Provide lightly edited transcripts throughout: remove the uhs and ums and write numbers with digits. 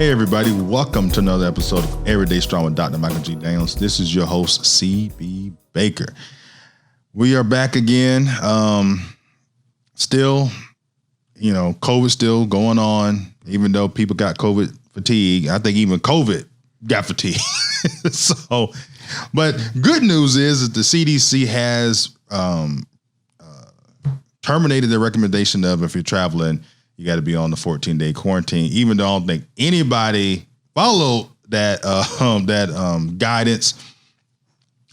Hey everybody, welcome to another episode of Everyday Strong with Dr. Michael G. Daniels. This is your host, C.B. Baker. We are back again. Still, COVID still going on, even though people got COVID fatigue. I think even COVID got fatigue. But good news is that the CDC has terminated the recommendation of if you're traveling, you got to be on the 14-day quarantine, even though I don't think anybody followed that guidance.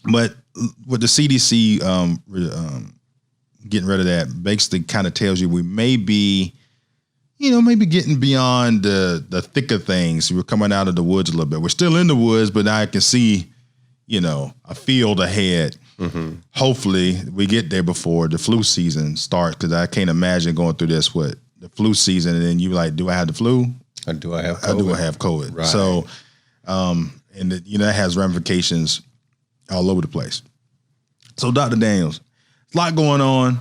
But with the CDC getting rid of that, basically kind of tells you we may be, maybe getting beyond the thick of things. We're coming out of the woods a little bit. We're still in the woods, but now I can see, a field ahead. Mm-hmm. Hopefully we get there before the flu season starts, because I can't imagine going through this with the flu season, and then you like, do I have the flu? Or do I have COVID? Do I have COVID? Right. So, that has ramifications all over the place. So, Dr. Daniels, a lot going on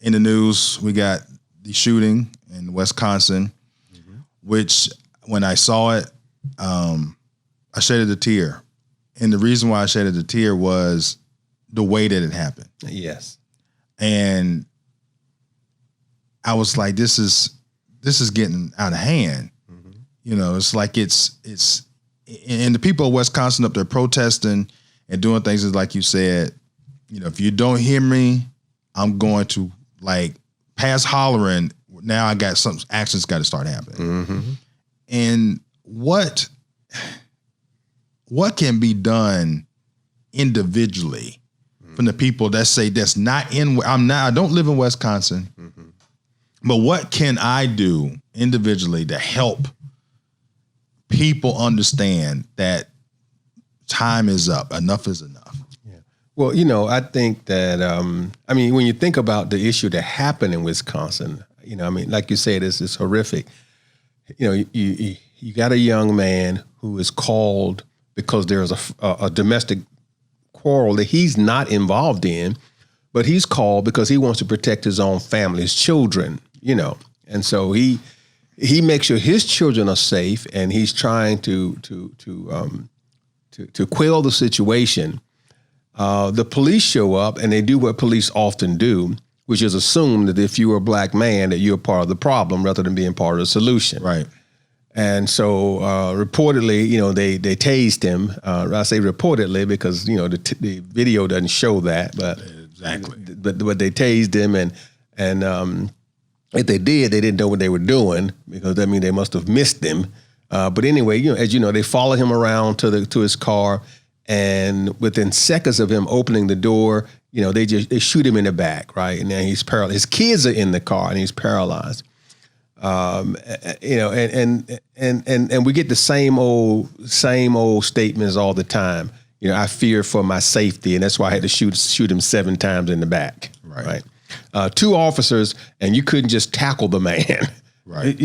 in the news. We got the shooting in Wisconsin, mm-hmm. which when I saw it, I shedded a tear. And the reason why I shedded a tear was the way that it happened. Yes. And I was like, this is getting out of hand. Mm-hmm. It's like it's and the people of Wisconsin up there protesting and doing things is like you said, if you don't hear me, I'm going to past hollering. Now I got some actions got to start happening. Mm-hmm. And what can be done individually from the people that say that's not I don't live in Wisconsin. Mm-hmm. But what can I do individually to help people understand that time is up, enough is enough? Yeah. Well, I think that, when you think about the issue that happened in Wisconsin, like you said, it's horrific. You got a young man who is called because there's a domestic quarrel that he's not involved in, but he's called because he wants to protect his own family, his children. And so he makes sure his children are safe, and he's trying to quell the situation. The police show up, and they do what police often do, which is assume that if you're a black man, that you're part of the problem rather than being part of the solution. Right. And so reportedly, they tased him. I say reportedly because the video doesn't show that, but exactly. But they tased him, and if they did, they didn't know what they were doing, because that means they must have missed him. But anyway, as you know, they follow him around to his car, and within seconds of him opening the door, they shoot him in the back, right? And now he's paralyzed. His kids are in the car, and he's paralyzed. And we get the same old statements all the time. I fear for my safety, and that's why I had to shoot him 7 times in the back. Right. 2 officers, and you couldn't just tackle the man. Right.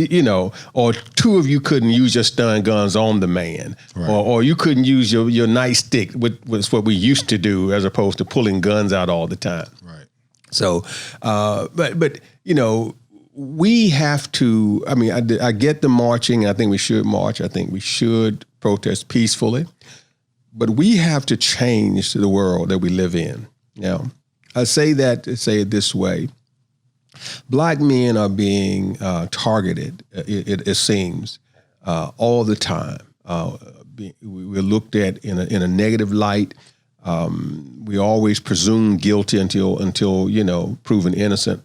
Or 2 of you couldn't use your stun guns on the man, right. or you couldn't use your nightstick, which was what we used to do, as opposed to pulling guns out all the time. Right. So, but we have to. I get the marching. I think we should march. I think we should protest peacefully, but we have to change the world that we live in. I say that to say it this way. Black men are being targeted, it seems, all the time. We're looked at in a negative light. We always presume guilty until proven innocent,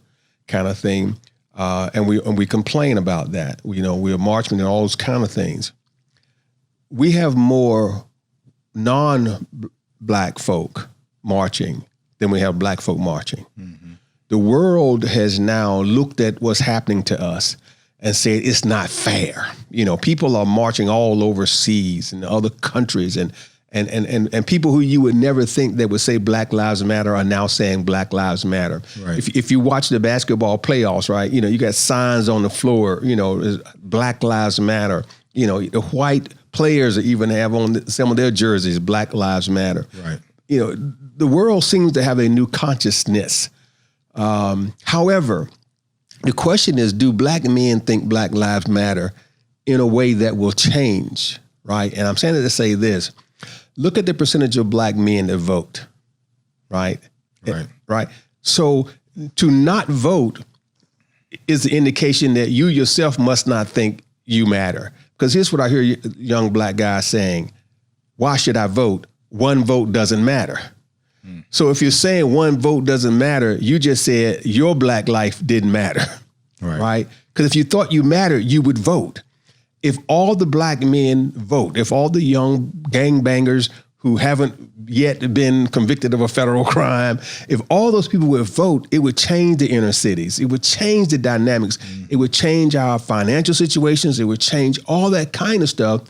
kind of thing. And we complain about that. We're marching and all those kind of things. We have more non-black folk marching than we have black folk marching. Mm-hmm. The world has now looked at what's happening to us and said it's not fair. People are marching all overseas in other countries, and people who you would never think that would say Black Lives Matter are now saying Black Lives Matter. Right. If you watch the basketball playoffs, right, you got signs on the floor, Black Lives Matter. The white players even have on some of their jerseys, Black Lives Matter. Right. The world seems to have a new consciousness. However, the question is, do black men think Black Lives Matter in a way that will change, right? And I'm saying it to say this. Look at the percentage of black men that vote, right? Right. So to not vote is the indication that you yourself must not think you matter. Because here's what I hear young black guys saying: why should I vote? One vote doesn't matter. So if you're saying one vote doesn't matter, you just said your black life didn't matter, right? Because if you thought you mattered, you would vote. If all the black men vote, if all the young gangbangers who haven't yet been convicted of a federal crime, if all those people would vote, it would change the inner cities. It would change the dynamics. It would change our financial situations. It would change all that kind of stuff.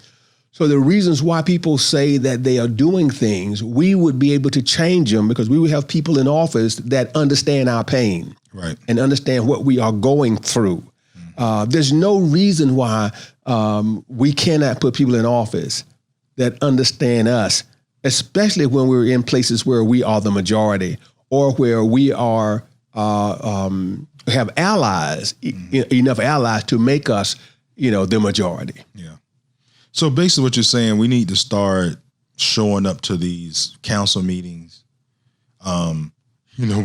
So the reasons why people say that they are doing things, we would be able to change them because we would have people in office that understand our pain and understand what we are going through. There's no reason why we cannot put people in office that understand us, especially when we're in places where we are the majority or where we are have allies, enough allies to make us, the majority. Yeah. So basically what you're saying, we need to start showing up to these council meetings. You're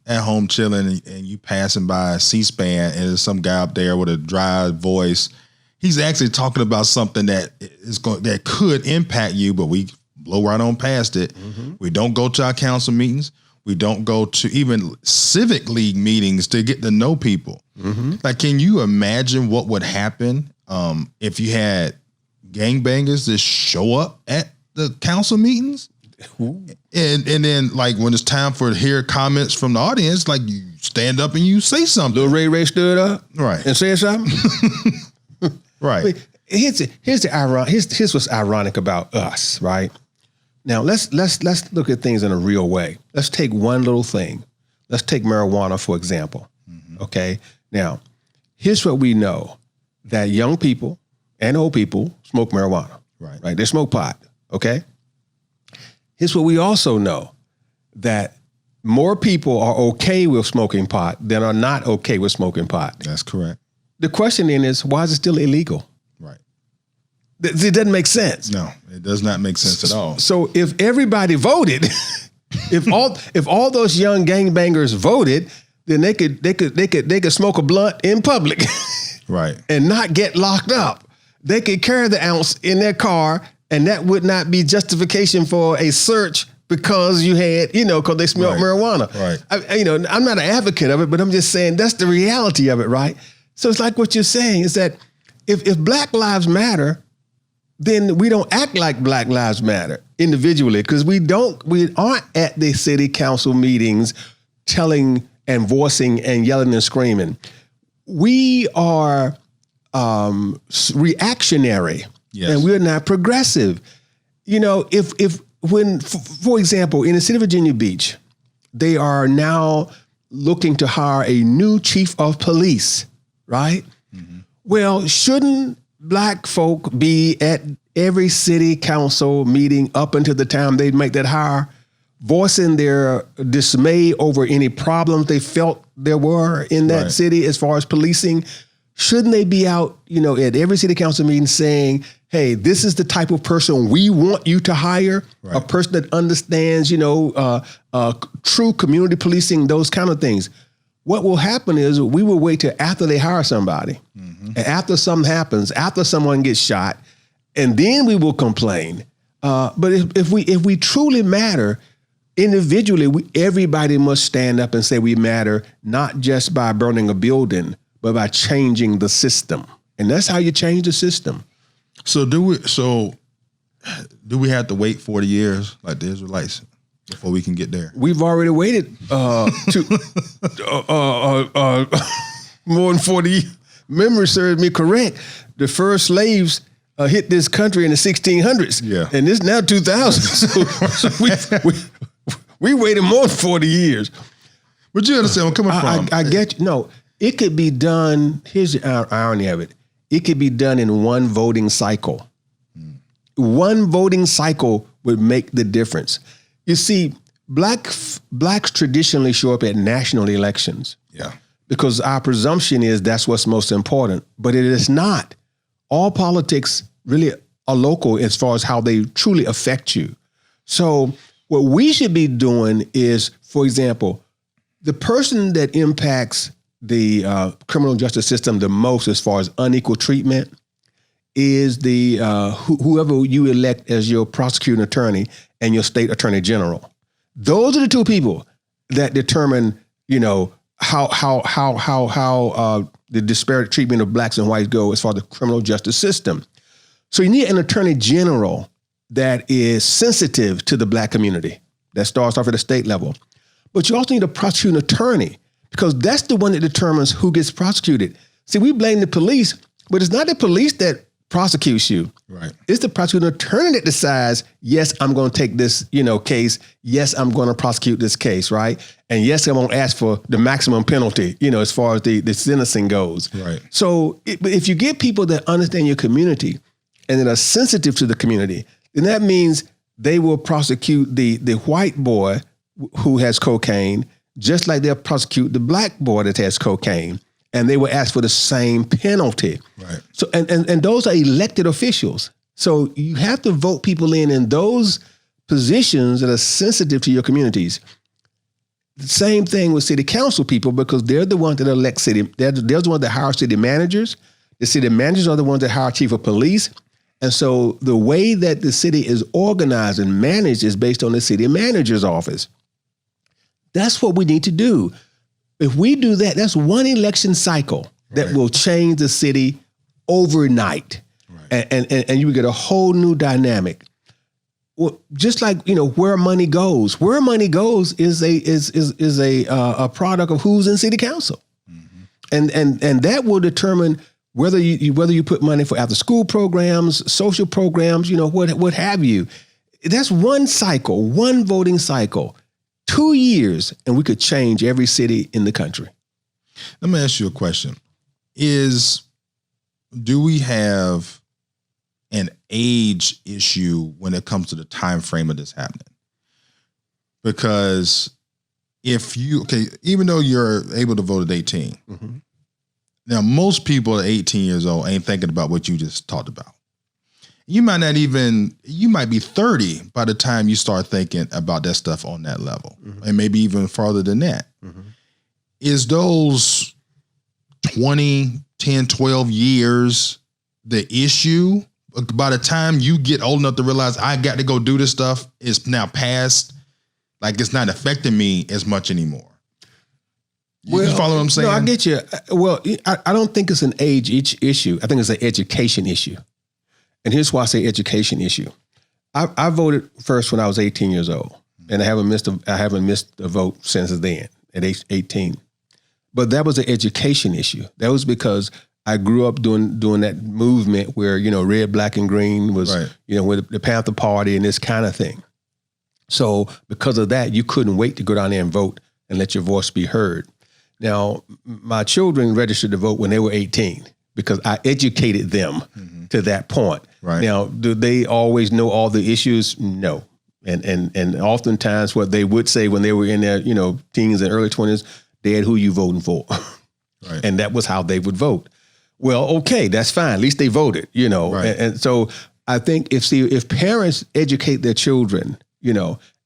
at home chilling and you passing by C-SPAN and there's some guy up there with a dry voice. He's actually talking about something that could impact you, but we blow right on past it. We don't go to our council meetings. We don't go to even civic league meetings to get to know people. Like, can you imagine what would happen if you had gangbangers that show up at the council meetings? And then, like, when it's time for to hear comments from the audience, like, you stand up and you say something. Little Ray stood up, and said something. Right. Here's what's ironic about us, right? Now let's look at things in a real way. Let's take one little thing. Let's take marijuana, for example. Okay. Now, here's what we know: that young people and old people smoke marijuana. Right. They smoke pot. Okay. Here's what we also know: that more people are okay with smoking pot than are not okay with smoking pot. That's correct. The question then is, why is it still illegal? Right. It doesn't make sense. No, it does not make sense at all. So if everybody voted, if all those young gangbangers voted, then they could smoke a blunt in public, right, and not get locked up. They could carry the ounce in their car, and that would not be justification for a search because you had, because they smelled marijuana. Right. I'm not an advocate of it, but I'm just saying that's the reality of it, right? So it's like what you're saying is that if Black Lives Matter, then we don't act like Black Lives Matter individually, because we aren't at the city council meetings telling and voicing and yelling and screaming. We are reactionary, and we're not progressive. For example, in the city of Virginia Beach, they are now looking to hire a new chief of police. Right? Well, shouldn't Black folk be at every city council meeting up until the time they make that hire, voicing their dismay over any problems they felt there were in that city as far as policing? Shouldn't they be out, at every city council meeting saying, hey, this is the type of person we want you to hire, a person that understands, true community policing, those kind of things? What will happen is we will wait till after they hire somebody, and after something happens, after someone gets shot, and then we will complain. But if we truly matter individually, everybody must stand up and say we matter, not just by burning a building, but by changing the system. And that's how you change the system. So do we have to wait 40 years like the Israelites before we can get there? We've already waited more than 40. Memory serves me correct. The first slaves hit this country in the 1600s. Yeah. And it's now 2000. So we waited more than 40 years. But you understand where I'm coming from. I get you. No, it could be done. Here's the irony of it. It could be done in one voting cycle. One voting cycle would make the difference. You see, blacks traditionally show up at national elections. Yeah. because our presumption is that's what's most important, but it is not. All politics really are local as far as how they truly affect you. So what we should be doing is, for example, the person that impacts the criminal justice system the most as far as unequal treatment is the whoever you elect as your prosecuting attorney and your state attorney general. Those are the two people that determine, how the disparate treatment of blacks and whites go as far as the criminal justice system. So you need an attorney general that is sensitive to the black community. That starts off at the state level. But you also need a prosecuting attorney, because that's the one that determines who gets prosecuted. See, we blame the police, but it's not the police that prosecutes you. Right. It's the prosecuting attorney that decides, yes, I'm going to take this, case. Yes, I'm going to prosecute this case, right? And yes, I'm going to ask for the maximum penalty, as far as the sentencing goes. Right. So if you get people that understand your community and that are sensitive to the community, then that means they will prosecute the white boy who has cocaine, just like they'll prosecute the black boy that has cocaine, and they will ask for the same penalty. Right. So and those are elected officials. So you have to vote people in those positions that are sensitive to your communities. The same thing with city council people, because they're the ones that elect they're the ones that hire city managers. The city managers are the ones that hire chief of police. And so the way that the city is organized and managed is based on the city manager's office. That's what we need to do. If we do that, that's one election cycle that will change the city overnight. Right. And you get a whole new dynamic. Well, just like, where money goes is a product of who's in city council. Mm-hmm. And that will determine whether you put money for after school programs, social programs, what have you. That's one cycle, one voting cycle. 2 years, and we could change every city in the country. Let me ask you a question. Do we have an age issue when it comes to the time frame of this happening? Because even though you're able to vote at 18, mm-hmm. Now most people at 18 years old ain't thinking about what you just talked about. You might be 30 by the time you start thinking about that stuff on that level, mm-hmm. and maybe even farther than that. Mm-hmm. Is those 10, 12 years the issue? By the time you get old enough to realize I got to go do this stuff, it's now past, like it's not affecting me as much anymore. You follow what I'm saying? No, I get you. Well, I don't think it's an age issue. I think it's an education issue. And here's why I say education issue. I voted first when I was 18 years old, and I haven't missed a vote since then at age 18. But that was an education issue. That was because I grew up doing that movement where, red, black, and green was, right. With the Panther Party and this kind of thing. So because of that, you couldn't wait to go down there and vote and let your voice be heard. Now, my children registered to vote when they were 18 because I educated them to that point. Right. Now, do they always know all the issues? No. And oftentimes what they would say when they were in their, teens and early 20s, Dad, who you voting for? Right. And that was how they would vote. Well, okay, that's fine. At least they voted, Right. And so I think if parents educate their children,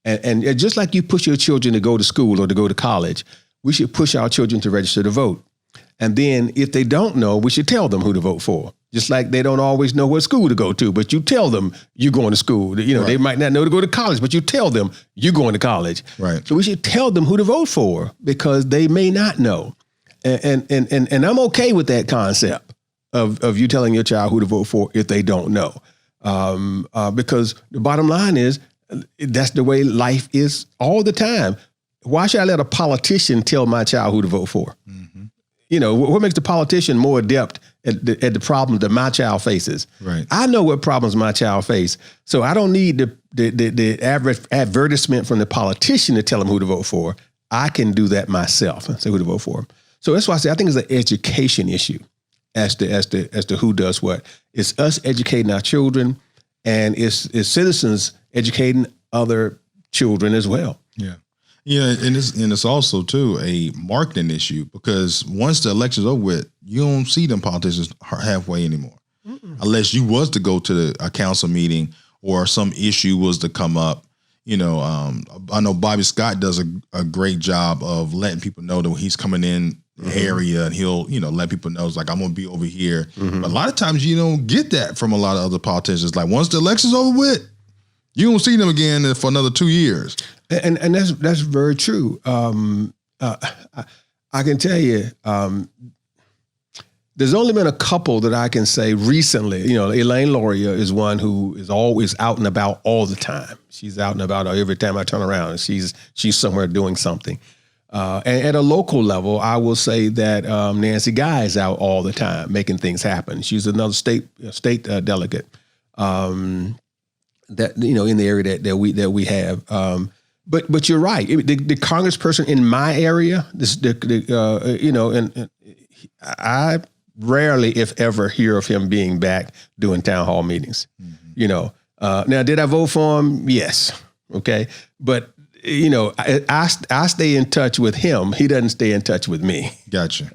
and just like you push your children to go to school or to go to college, we should push our children to register to vote. And then if they don't know, we should tell them who to vote for. Just like they don't always know what school to go to, but you tell them you're going to school. Right. They might not know to go to college, but you tell them you're going to college. Right. So we should tell them who to vote for because they may not know. And I'm okay with that concept of you telling your child who to vote for if they don't know. Because the bottom line is that's the way life is all the time. Why should I let a politician tell my child who to vote for? Mm-hmm. What makes the politician more adept at the problems that my child faces? Right. I know what problems my child face, so I don't need the average advertisement from the politician to tell him who to vote for. I can do that myself and say who to vote for. So that's why I say I think it's an education issue as to who does what. It's us educating our children, and it's citizens educating other children as well. Yeah. Yeah, and it's also too a marketing issue because once the election's over with, you don't see them politicians halfway anymore, unless you was to go to a council meeting or some issue was to come up. I know Bobby Scott does a great job of letting people know that he's coming in the area, and he'll let people know it's like I'm gonna be over here. But a lot of times you don't get that from a lot of other politicians. Like once the election's over with, you don't see them again for another 2 years. And that's very true. I can tell you, there's only been a couple that I can say recently. Elaine Loria is one who is always out and about all the time. She's out and about every time I turn around, and she's somewhere doing something. And at a local level, I will say that Nancy Guy is out all the time making things happen. She's another state delegate that in the area that we have. But you're right. The congressperson in my area, I rarely, if ever, hear of him being back doing town hall meetings. Now, did I vote for him? Yes. Okay. But, I stay in touch with him. He doesn't stay in touch with me. Gotcha.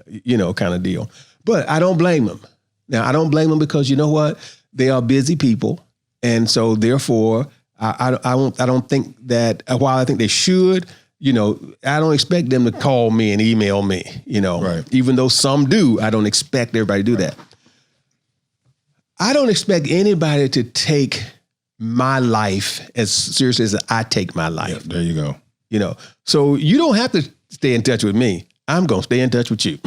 Kind of deal. But I don't blame him. Now, I don't blame him because you know what? They are busy people. And so therefore, I don't think that while I think they should, I don't expect them to call me and email me, Right. Even though some do, I don't expect everybody to do that. I don't expect anybody to take my life as seriously as I take my life. Yeah, there you go. So you don't have to stay in touch with me. I'm going to stay in touch with you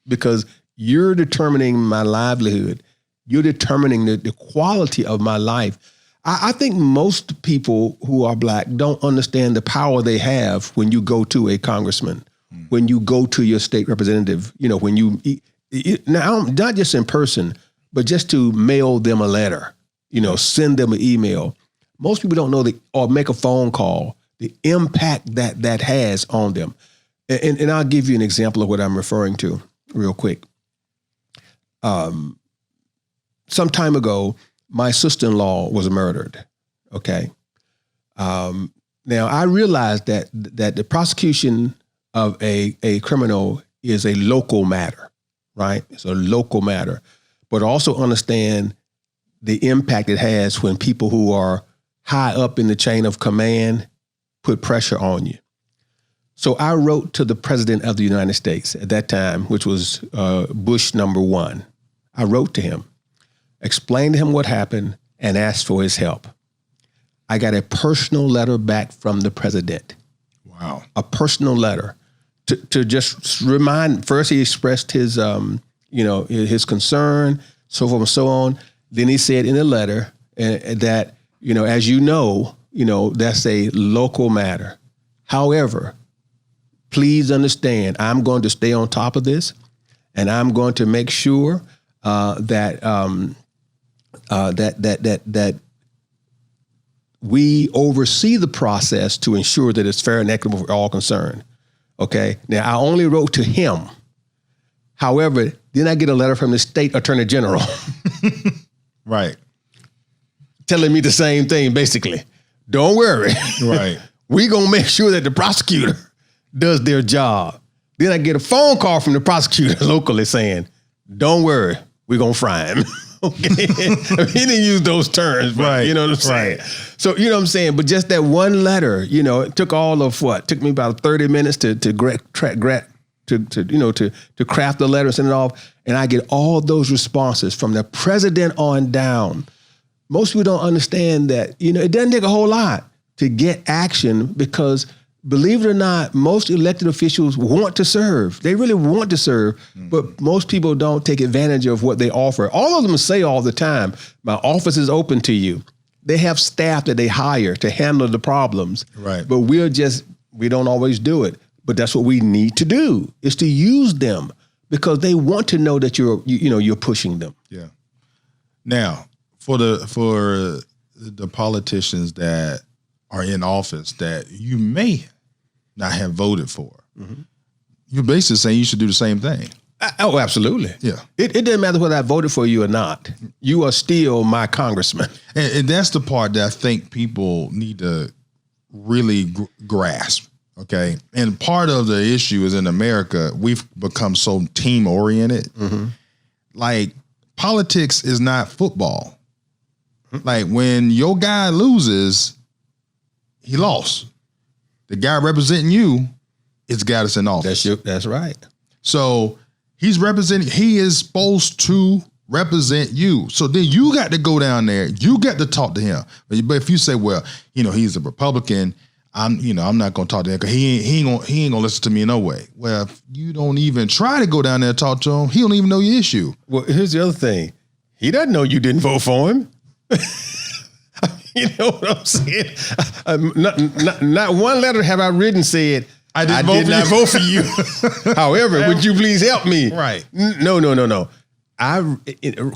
because you're determining my livelihood. You're determining the quality of my life. I think most people who are Black don't understand the power they have when you go to a congressman, when you go to your state representative, when you, now not just in person, but just to mail them a letter, send them an email. Most people don't know or make a phone call, the impact that has on them. And I'll give you an example of what I'm referring to real quick. Some time ago, my sister-in-law was murdered. Okay. Now I realized that the prosecution of a criminal is a local matter, right? It's a local matter, but also understand the impact it has when people who are high up in the chain of command put pressure on you. So I wrote to the President of the United States at that time, which was Bush #1. I wrote to him, explained to him what happened, and asked for his help. I got a personal letter back from the president. Wow. A personal letter to just remind. First, he expressed his, his concern, so forth and so on. Then he said in the letter that, as that's a local matter. However, please understand, I'm going to stay on top of this, and I'm going to make sure that we oversee the process to ensure that it's fair and equitable for all concerned. Okay. Now I only wrote to him. However, then I get a letter from the state attorney general. Right. Telling me the same thing, basically. Don't worry. Right. We're going to make sure that the prosecutor does their job. Then I get a phone call from the prosecutor locally saying, don't worry, we're going to fry him. Okay. He didn't use those terms, but right. You know what I'm saying? Right. So, you know what I'm saying? But just that one letter, it took all of what? Took me about 30 minutes to craft the letter and send it off. And I get all those responses from the president on down. Most people don't understand that, it doesn't take a whole lot to get action because, believe it or not, most elected officials want to serve. They really want to serve, but most people don't take advantage of what they offer. All of them say all the time, my office is open to you. They have staff that they hire to handle the problems. Right. But we don't always do it. But that's what we need to do, is to use them because they want to know that you're pushing them. Yeah. Now, for the politicians that are in office that you may not have voted for, you're basically saying you should do the same thing. Oh, absolutely. Yeah. It doesn't matter whether I voted for you or not. You are still my congressman. And that's the part that I think people need to really grasp. Okay. And part of the issue is in America, we've become so team oriented. Like politics is not football. Like when your guy loses, he lost. The guy representing you is got us in office. That's right. So he is supposed to represent you. So then you got to go down there. You got to talk to him. But if you say, well, he's a Republican, I'm not going to talk to him because he ain't gonna listen to me in no way. Well, if you don't even try to go down there and talk to him, he don't even know your issue. Well, here's the other thing. He doesn't know you didn't vote for him. You know what I'm saying? Not one letter have I written said, I did not vote for you. However, would you please help me? Right. No.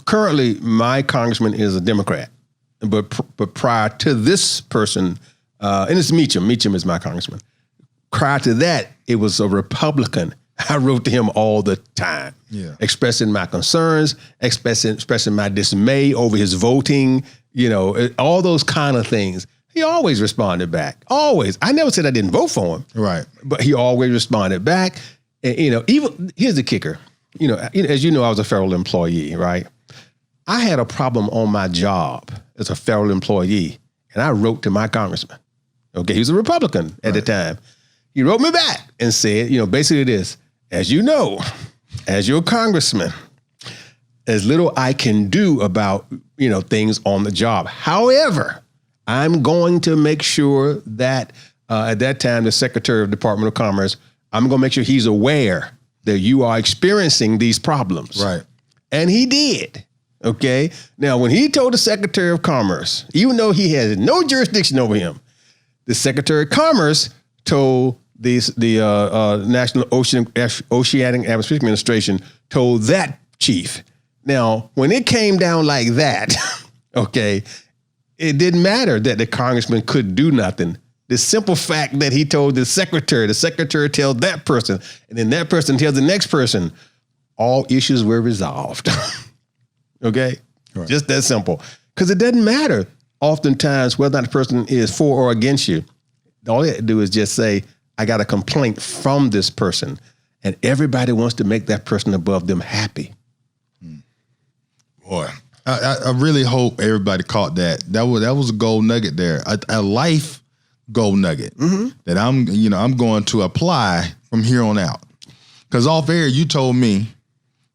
Currently, my congressman is a Democrat, but prior to this person, and it's Meacham. Meacham is my congressman. Prior to that, it was a Republican. I wrote to him all the time, expressing my concerns, expressing my dismay over his voting, all those kind of things. He always responded back. Always. I never said I didn't vote for him. Right. But he always responded back. And, even here's the kicker. As you know, I was a federal employee, right? I had a problem on my job as a federal employee, and I wrote to my congressman. Okay, he was a Republican at the time. He wrote me back and said, basically this, as you know, as your congressman, as little I can do about, things on the job. However, I'm going to make sure that at that time, the Secretary of Department of Commerce, I'm going to make sure he's aware that you are experiencing these problems. Right. And he did. Okay. Now, when he told the Secretary of Commerce, even though he has no jurisdiction over him, the Secretary of Commerce told the National Oceanic Atmospheric Administration told that chief. Now, when it came down like that, okay, it didn't matter that the congressman couldn't do nothing. The simple fact that he told the secretary tells that person, and then that person tells the next person, all issues were resolved. Okay? Right. Just that simple. Because it doesn't matter oftentimes whether or not the person is for or against you. All you have to do is just say, I got a complaint from this person. And everybody wants to make that person above them happy. Boy, I really hope everybody caught that. That was a gold nugget there. A life gold nugget that I'm going to apply from here on out. Because off air, you told me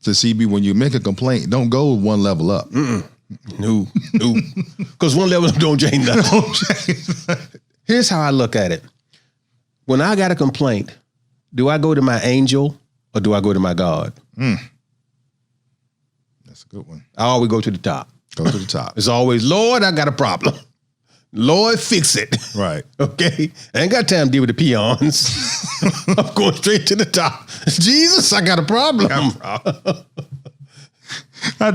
to CB, when you make a complaint, don't go one level up. No. Because one level don't change nothing. Here's how I look at it. When I got a complaint, do I go to my angel or do I go to my God? That's a good one. I always go to the top. Go to the top. It's always, Lord, I got a problem. Lord, fix it. Right. Okay. I ain't got time to deal with the peons. I'm going straight to the top. Jesus, I got a problem. I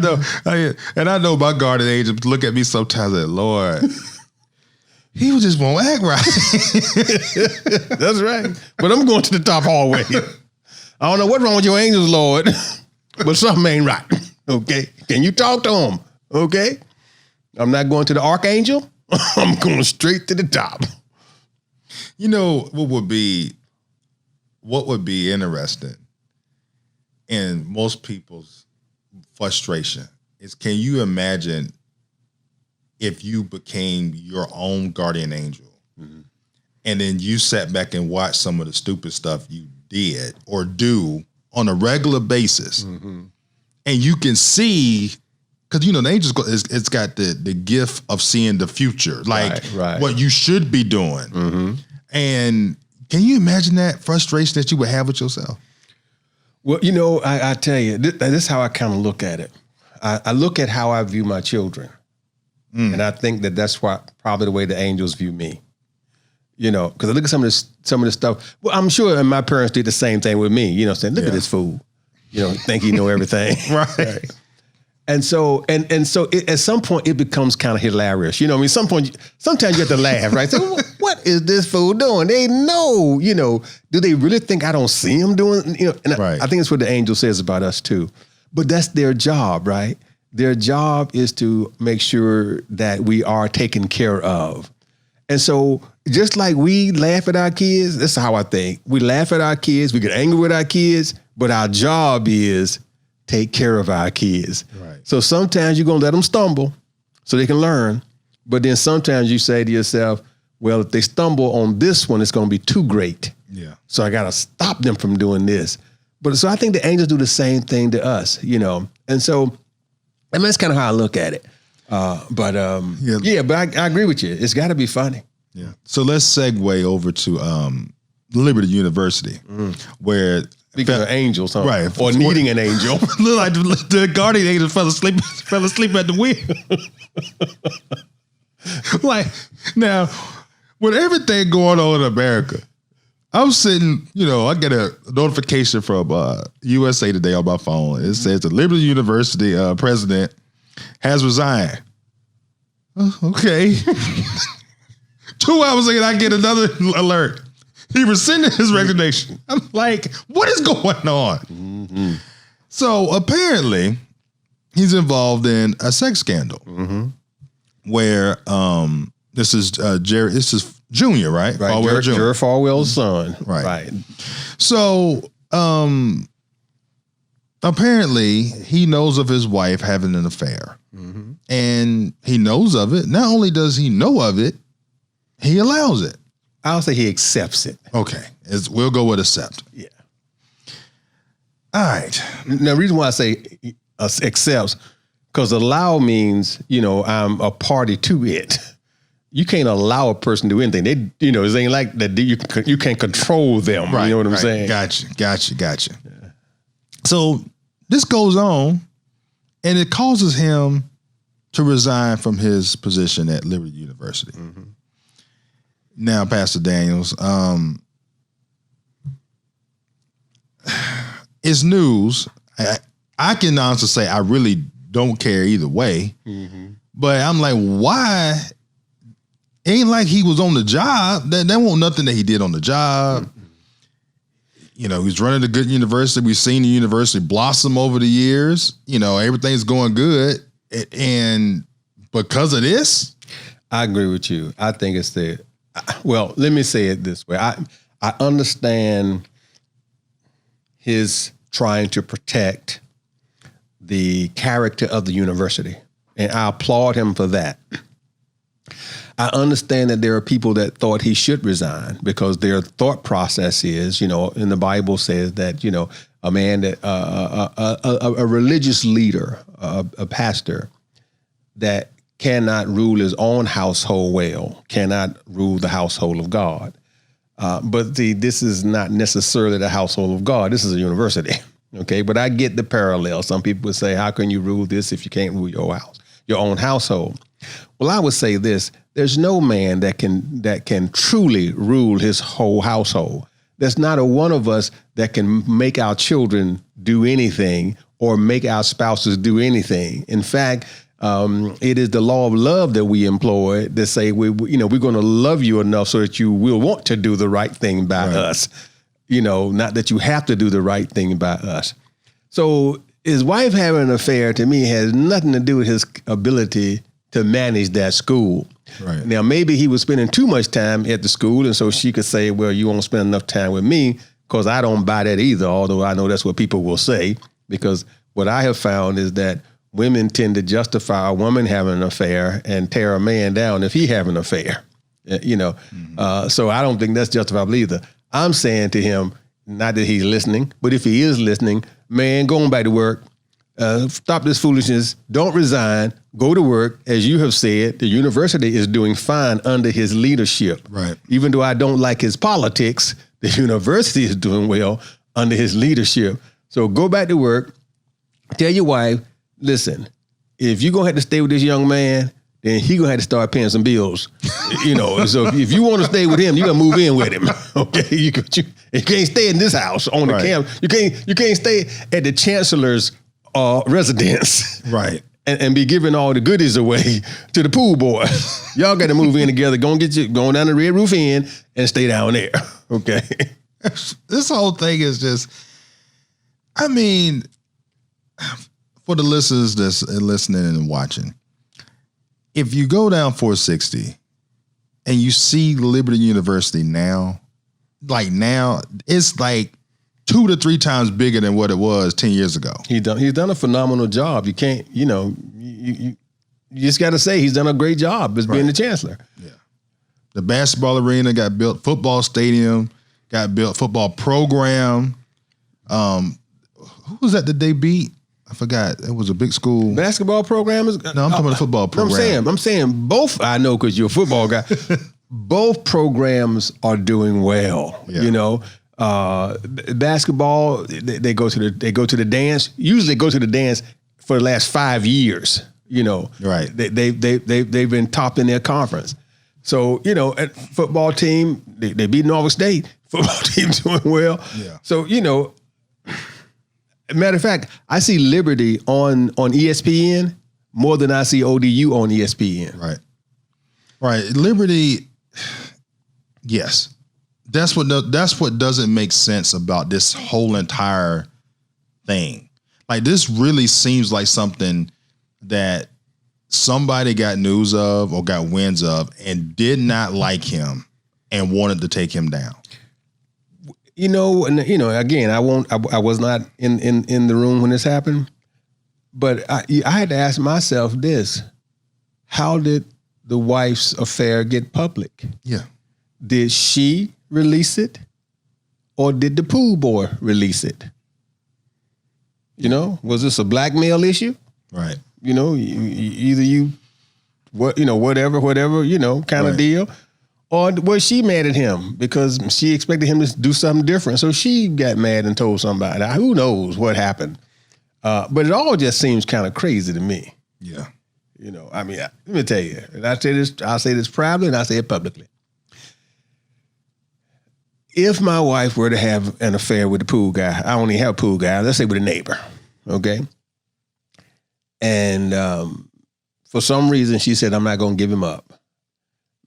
know my guardian angels look at me sometimes and Lord, he just won't act right. That's right. But I'm going to the top hallway. I don't know what's wrong with your angels, Lord, but something ain't right. Okay. Can you talk to him? Okay. I'm not going to the archangel. I'm going straight to the top. You know what would be interesting in most people's frustration is, can you imagine if you became your own guardian angel and then you sat back and watched some of the stupid stuff you did or do on a regular basis, and you can see, because the angels, it's got the gift of seeing the future, like what you should be doing. And can you imagine that frustration that you would have with yourself? Well, I tell you, this is how I kind of look at it. I look at how I view my children. And I think that's probably the way the angels view me. Because I look at some of this stuff. Well, I'm sure my parents did the same thing with me. Saying, look at this fool. Think he know everything. Right. And so at some point it becomes kind of hilarious. Sometimes you have to laugh, right? So what is this fool doing? They know, do they really think I don't see him doing, and I think it's what the angel says about us too. But that's their job, right? Their job is to make sure that we are taken care of. And so just like we laugh at our kids, that's how I think. We laugh at our kids, we get angry with our kids, but our job is take care of our kids. Right. So sometimes you're going to let them stumble so they can learn. But then sometimes you say to yourself, well, if they stumble on this one, it's going to be too great. Yeah. So I got to stop them from doing this. But so I think the angels do the same thing to us, you know. And so, I mean, that's kind of how I look at it. But I agree with you. It's got to be funny. Yeah. So let's segue over to Liberty University, where Speaking of angels, huh? Right. Or needing an angel. Look like the guardian angel fell asleep at the wheel. Like, now, with everything going on in America, I'm sitting, you know, I get a notification from USA Today on my phone. It says the Liberty University president has resigned. Okay. 2 hours later, I get another alert. He rescinded his resignation. I'm like, what is going on? Mm-hmm. So apparently, he's involved in a sex scandal where this is Jerry. This is Junior, right? Right. Jerry Falwell's son. Right. So apparently, he knows of his wife having an affair, and he knows of it. Not only does he know of it, he allows it. I'll say he accepts it. Okay. We'll go with accept. Yeah. All right. Now, the reason why I say accepts, because allow means, you know, I'm a party to it. You can't allow a person to do anything. They, you know, it ain't like that. You can't control them. Right, you know what I'm saying? Gotcha. Yeah. So this goes on, and it causes him to resign from his position at Liberty University. Now, Pastor Daniels, it's news. I can honestly say I really don't care either way. But I'm like, why? Ain't like he was on the job. That wasn't nothing that he did on the job. You know, he's running a good university. We've seen the university blossom over the years. You know, everything's going good. And because of this? I agree with you. I think it's well, let me say it this way. I understand his trying to protect the character of the university, and I applaud him for that. I understand that there are people that thought he should resign because their thought process is, you know, and the Bible says that, you know, a man that a religious leader, a pastor that cannot rule his own household well, cannot rule the household of God. But this is not necessarily the household of God. This is a university, okay? But I get the parallel. Some people would say, how can you rule this if you can't rule your own household? Well, I would say this. There's no man that can truly rule his whole household. There's not a one of us that can make our children do anything or make our spouses do anything. In fact, it is the law of love that we employ that say we're going to love you enough so that you will want to do the right thing by us. You know, not that you have to do the right thing by us. So his wife having an affair to me has nothing to do with his ability to manage that school. Right. Now, maybe he was spending too much time at the school, and so she could say, well, you won't spend enough time with me, because I don't buy that either, although I know that's what people will say, because what I have found is that women tend to justify a woman having an affair and tear a man down if he having an affair, you know. So I don't think that's justifiable either. I'm saying to him, not that he's listening, but if he is listening, man, go on back to work. Stop this foolishness. Don't resign. Go to work. As you have said, the university is doing fine under his leadership. Right. Even though I don't like his politics, the university is doing well under his leadership. So go back to work. Tell your wife, listen, if you're going to have to stay with this young man, then he going to have to start paying some bills. You know, so if you want to stay with him, you got to move in with him. Okay, you can't stay in this house on the campus. You can't stay at the chancellor's residence, right, and be giving all the goodies away to the pool boy. Y'all got to move in together. Go down the Red Roof Inn and stay down there. Okay. This whole thing is just, I mean, for the listeners that's listening and watching, if you go down 460 and you see Liberty University now, it's like 2 to 3 times bigger than what it was 10 years ago. He's done a phenomenal job. You can't, you just got to say he's done a great job as being the chancellor. Yeah. The basketball arena got built, football stadium got built, football program. Who was that they beat? I forgot. It was a big school. Basketball program is no. I'm talking about the football program. I'm saying both. I know because you're a football guy. Both programs are doing well. Yeah. Basketball they go to the dance. Usually go to the dance for the last 5 years. Right. They've been top in their conference. So at football team they beat Norfolk State. Football team doing well. Yeah. So matter of fact, I see Liberty on ESPN more than I see ODU on ESPN. Right. Liberty, yes. That's what doesn't make sense about this whole entire thing. Like, this really seems like something that somebody got news of or got winds of and did not like him and wanted to take him down. Again, I was not in the room when this happened, but I had to ask myself this: how did the wife's affair get public? Yeah. Did she release it, or did the pool boy release it? Was this a blackmail issue? Right. Whatever, kind of deal. Or was she mad at him because she expected him to do something different? So she got mad and told somebody. Now, who knows what happened? But it all just seems kind of crazy to me. Yeah. Let me tell you, and I'll say this proudly and I say it publicly. If my wife were to have an affair with the pool guy, I only have a pool guy, let's say with a neighbor, okay? And for some reason, she said, I'm not going to give him up.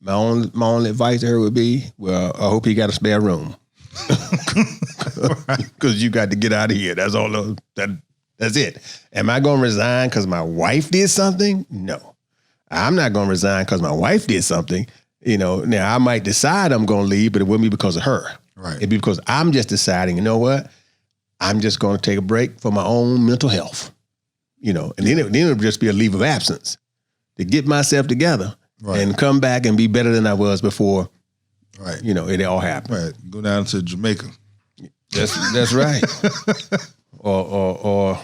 My only advice to her would be, well, I hope he got a spare room. Because you got to get out of here. That's all. That's it. Am I going to resign because my wife did something? No. I'm not going to resign because my wife did something. Now I might decide I'm going to leave, but it wouldn't be because of her. Right. It'd be because I'm just deciding, I'm just going to take a break for my own mental health. And then it would just be a leave of absence to get myself together. Right. And come back and be better than I was before. Right. It all happened. Right. Go down to Jamaica. That's right. or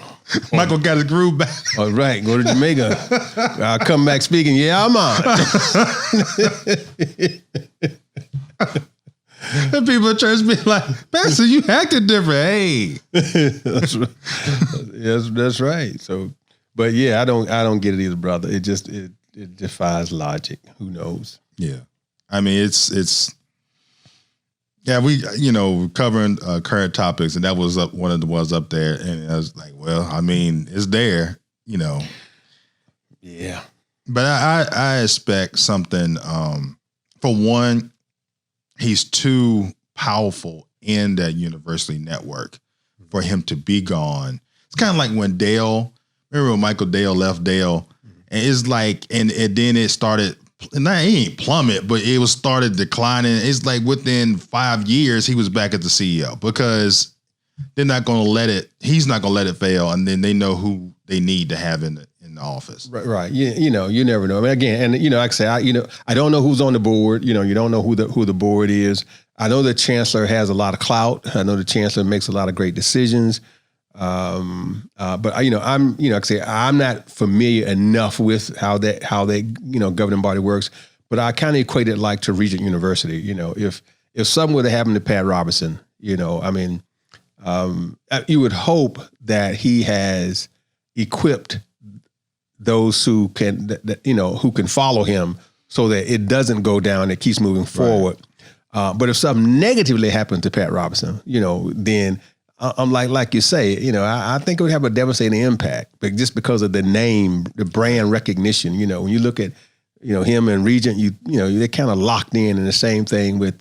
Michael got his groove back. All right. Go to Jamaica. I'll come back speaking. Yeah, I'm on. And people at church be like, Pastor, you acted different. Hey. That's right. Yes, that's right. So, but yeah, I don't get it either, brother. It defies logic. Who knows? Yeah. I mean, it's we covering current topics, and that was one of the ones up there, and I was like, well, I mean, it's there, Yeah. But I expect something. For one, he's too powerful in that university network for him to be gone. It's kind of like when remember when Michael Dale left Dale? And it's like, and then it started, it ain't plummet, but it started declining. It's like within 5 years, he was back at the CEO because they're not going to he's not going to let it fail. And then they know who they need to have in the office. Right. You never know. I mean, again, and like I say, I don't know who's on the board. You don't know who the board is. I know the chancellor has a lot of clout. I know the chancellor makes a lot of great decisions. But I'm like I say, I'm not familiar enough with how that governing body works, but I kind of equate it like to Regent University. If something would have happened to Pat Robertson, you would hope that he has equipped those who can follow him so that it doesn't go down, it keeps moving forward. Right. But if something negatively happened to Pat Robertson, then I'm like you say, I think it would have a devastating impact, but just because of the name, the brand recognition. When you look at, him and Regent, they're kind of locked in, and the same thing with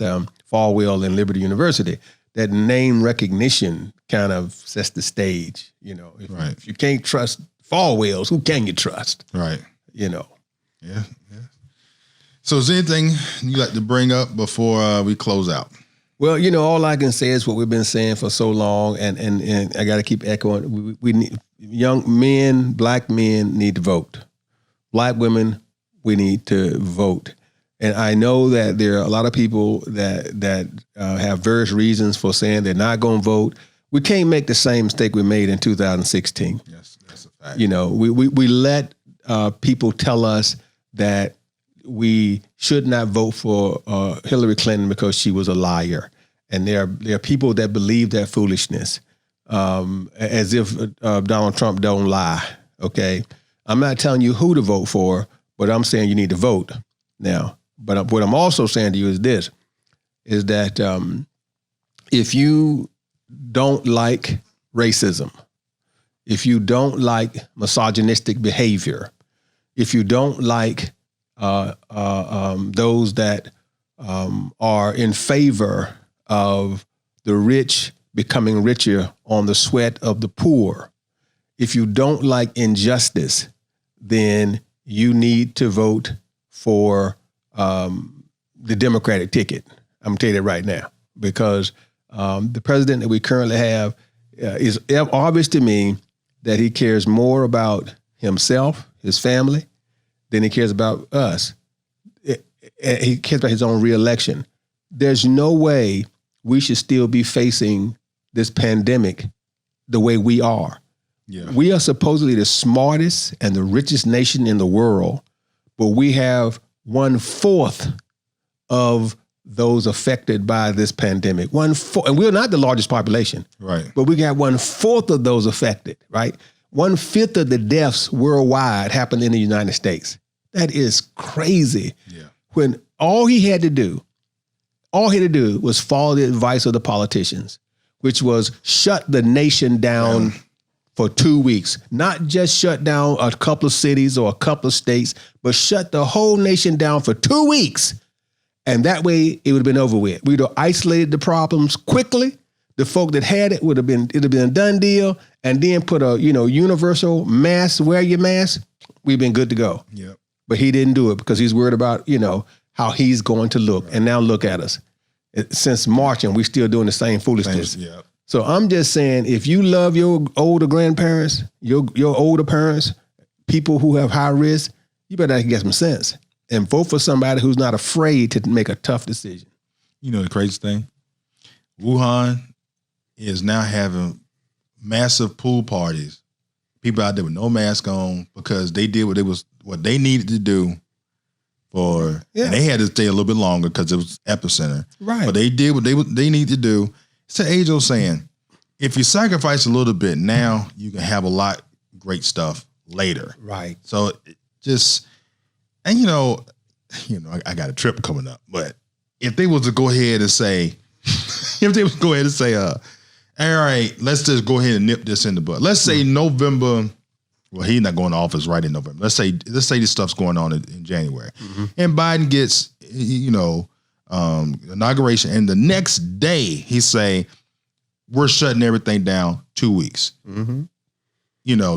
Falwell and Liberty University. That name recognition kind of sets the stage. If you can't trust Falwells, who can you trust? Right. Yeah. So is there anything you like to bring up before we close out? Well, all I can say is what we've been saying for so long, and I got to keep echoing. We need, young men, black men need to vote. Black women, we need to vote. And I know that there are a lot of people that have various reasons for saying they're not going to vote. We can't make the same mistake we made in 2016. Yes, that's a fact. We let people tell us that we should not vote for Hillary Clinton because she was a liar. And there are people that believe that foolishness, as if Donald Trump don't lie, okay? I'm not telling you who to vote for, but I'm saying you need to vote now. But what I'm also saying to you is this, is that if you don't like racism, if you don't like misogynistic behavior, if you don't like those that are in favor of the rich becoming richer on the sweat of the poor, if you don't like injustice, then you need to vote for the Democratic ticket. I'm going to tell you that right now, because the president that we currently have is obvious to me that he cares more about himself, his family, than he cares about us. He cares about his own reelection. There's no way we should still be facing this pandemic the way we are. Yeah. We are supposedly the smartest and the richest nation in the world, but we have 1/4 of those affected by this pandemic. 1/4, and we're not the largest population, Right. but we got 1/4 of those affected, right? 1/5 of the deaths worldwide happened in the United States. That is crazy. Yeah. When all he had to do was follow the advice of the politicians, which was shut the nation down for 2 weeks. Not just shut down a couple of cities or a couple of states, but shut the whole nation down for 2 weeks. And that way it would have been over with. We'd have isolated the problems quickly. The folk that had it it'd have been a done deal, and then put a universal mask, wear your mask. We've been good to go. Yeah. But he didn't do it because he's worried about, how he's going to look. Right. And now look at us. Since March, and we're still doing the same foolishness. Yeah. So I'm just saying, if you love your older grandparents, your older parents, people who have high risk, you better get some sense and vote for somebody who's not afraid to make a tough decision. You know the crazy thing? Wuhan is now having massive pool parties. People out there with no mask on because they did what they needed to do and they had to stay a little bit longer because it was epicenter. Right. But they did what they need to do. It's the age-old saying, if you sacrifice a little bit now, you can have a lot of great stuff later. Right. So I got a trip coming up, but if they was to go ahead and say, all right, let's just go ahead and nip this in the bud. Let's say November. Well, he's not going to office right in November. Let's say this stuff's going on in January, and Biden gets inauguration, and the next day he say we're shutting everything down 2 weeks.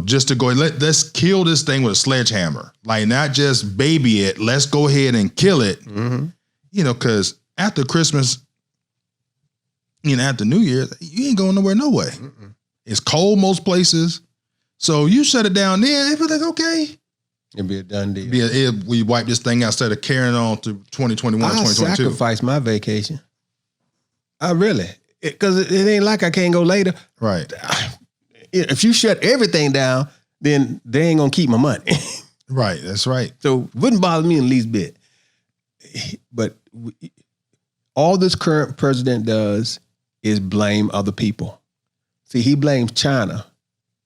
Just to go let's kill this thing with a sledgehammer, like not just baby it. Let's go ahead and kill it. Because after Christmas. After New Year's, you ain't going nowhere, no way. It's cold most places. So you shut it down there, it'd be like, okay. It'd be a done deal. We wipe this thing out instead of carrying on to 2021 or 2022. I sacrifice my vacation. I really. Because it ain't like I can't go later. Right. If you shut everything down, then they ain't going to keep my money. Right, that's right. So it wouldn't bother me in the least bit. But all this current president does is blame other people. See, he blames China,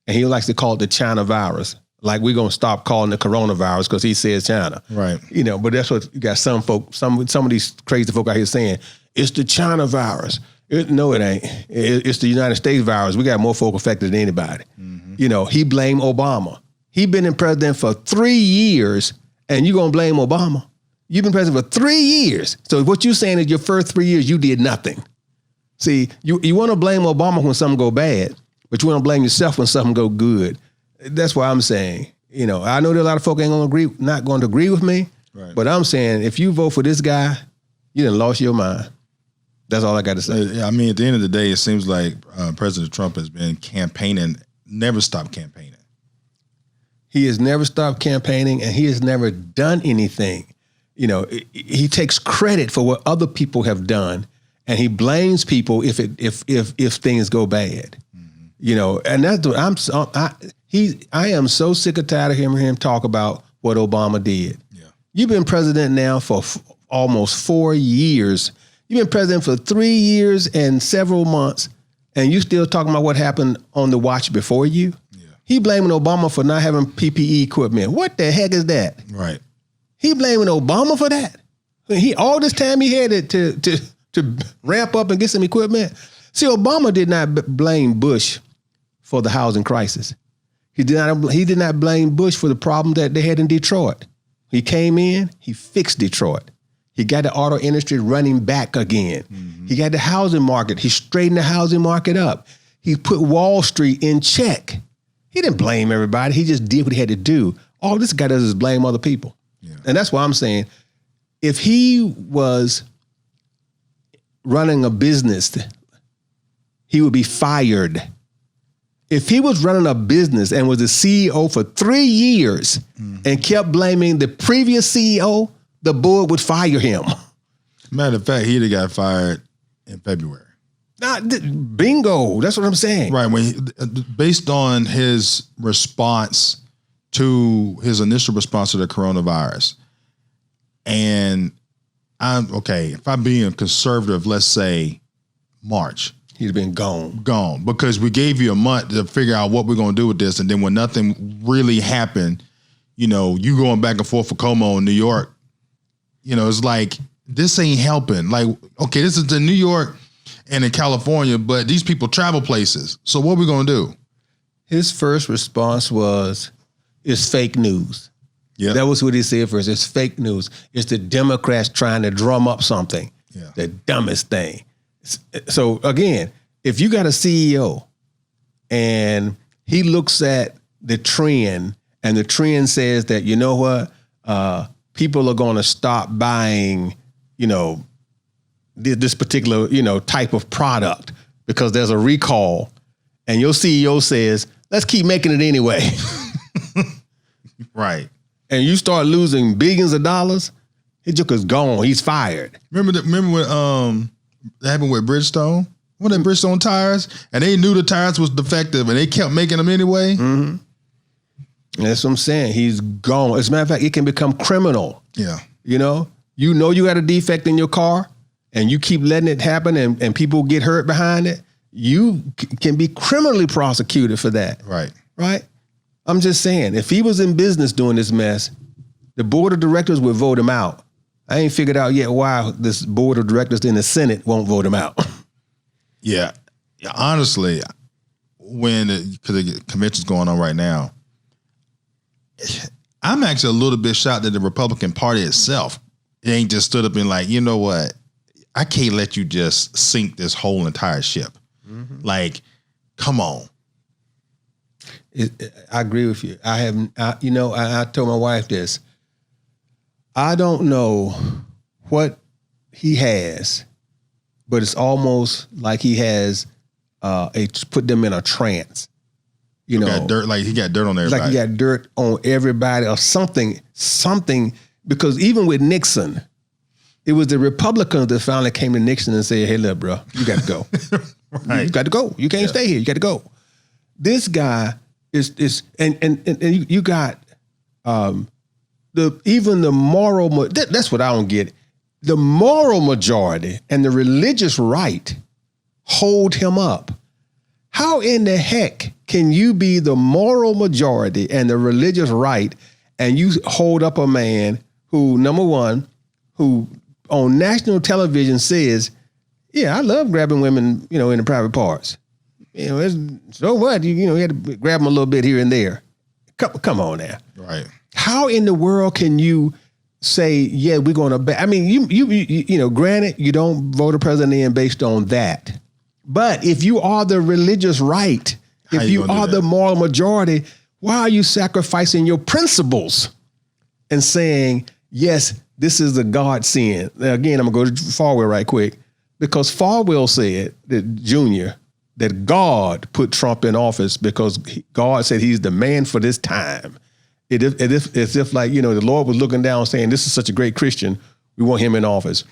and he likes to call it the China virus. Like we're going to stop calling it coronavirus because he says China. Right. But that's what you got some folk, some of these crazy folk out here saying, it's the China virus. No, it ain't. It's the United States virus. We got more folk affected than anybody. He blamed Obama. He been in president for 3 years, and you going to blame Obama? You've been president for 3 years. So what you're saying is your first 3 years, you did nothing. See, you want to blame Obama when something go bad, but you want to blame yourself when something go good. That's what I'm saying. I know there are a lot of folk not going to agree with me, Right. But I'm saying if you vote for this guy, you done lost your mind. That's all I got to say. Yeah, I mean, at the end of the day, it seems like President Trump has been campaigning, never stopped campaigning. He has never stopped campaigning, and he has never done anything. You know, he takes credit for what other people have done, and he blames people if things go bad. Mm-hmm. You know, and that's what I am so sick and tired of hearing him talk about what Obama did. Yeah. You've been president now for almost 4 years. You've been president for 3 years and several months, and you still talking about what happened on the watch before you? Yeah. He blaming Obama for not having PPE equipment. What the heck is that? Right. He blaming Obama for that? All this time he had it to ramp up and get some equipment. See, Obama did not blame Bush for the housing crisis. He did not blame Bush for the problem that they had in Detroit. He came in, he fixed Detroit. He got the auto industry running back again. Mm-hmm. He got the housing market. He straightened the housing market up. He put Wall Street in check. He didn't blame everybody. He just did what he had to do. All this guy does is blame other people. Yeah. And that's why I'm saying, if he was running a business, he would be fired. If he was running a business and was the CEO for 3 years and kept blaming the previous CEO, the board would fire him. Matter of fact, he'd have got fired in February. Bingo. That's what I'm saying. Right. Based on his response to his initial response to the coronavirus. And if I'm being conservative, let's say March. He's been gone. Gone. Because we gave you a month to figure out what we're going to do with this. And then when nothing really happened, you going back and forth for Como in New York, it's like, this ain't helping. Like, okay, this is in New York and in California, but these people travel places. So what are we going to do? His first response was, it's fake news. Yeah, that was what he said first. It's fake news. It's the Democrats trying to drum up something. Yeah. The dumbest thing. So again, if you got a CEO and he looks at the trend and the trend says that, you know what, people are going to stop buying, this particular, type of product because there's a recall, and your CEO says, let's keep making it anyway. Right. And you start losing billions of dollars, his joker's gone. He's fired. Remember when that happened with Bridgestone? One of them Bridgestone tires, and they knew the tires was defective, and they kept making them anyway. Mm-hmm. That's what I'm saying. He's gone. As a matter of fact, it can become criminal. Yeah. You got a defect in your car, and you keep letting it happen, and people get hurt behind it. You can be criminally prosecuted for that. Right. Right. I'm just saying, if he was in business doing this mess, the board of directors would vote him out. I ain't figured out yet why this board of directors in the Senate won't vote him out. Yeah. Honestly, because the convention's going on right now, I'm actually a little bit shocked that the Republican Party itself, it ain't just stood up and like, you know what? I can't let you just sink this whole entire ship. Mm-hmm. Like, come on. I agree with you. I told my wife this. I don't know what he has, but it's almost like he has put them in a trance. Got dirt, like he got dirt on everybody. Like he got dirt on everybody or something, because even with Nixon, it was the Republicans that finally came to Nixon and said, hey, look, bro, you got to go. Right. You got to go. You can't stay here. You got to go. This guy is you got even the moral, that's what I don't get. The moral majority and the religious right hold him up. How in the heck can you be the moral majority and the religious right and you hold up a man who, number one, who on national television says, yeah, I love grabbing women, in the private parts. So what? You had to grab them a little bit here and there. Come on now. Right. How in the world can you say, yeah, we're going to, I mean, you granted, you don't vote a president in based on that. But if you are the religious right, if you are the moral majority, why are you sacrificing your principles and saying, yes, this is a God sin. Now, again, I'm going to go to Farwell right quick, because Farwell said that Junior, that God put Trump in office because God said he's the man for this time. It's if like, the Lord was looking down saying, this is such a great Christian, we want him in office.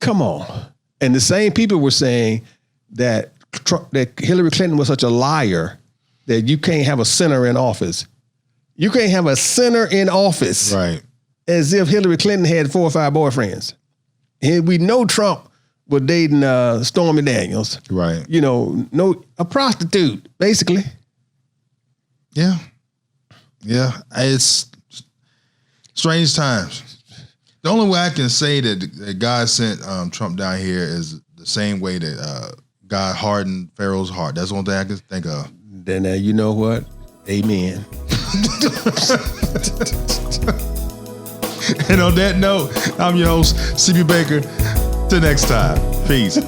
Come on. And the same people were saying that Hillary Clinton was such a liar that you can't have a sinner in office. You can't have a sinner in office. Right. As if Hillary Clinton had 4 or 5 boyfriends. And we know Trump was dating Stormy Daniels. Right. A prostitute, basically. Yeah. Yeah. It's strange times. The only way I can say that God sent Trump down here is the same way that God hardened Pharaoh's heart. That's the only thing I can think of. Then you know what? Amen. And on that note, I'm your host, CB Baker. Till next time. Peace.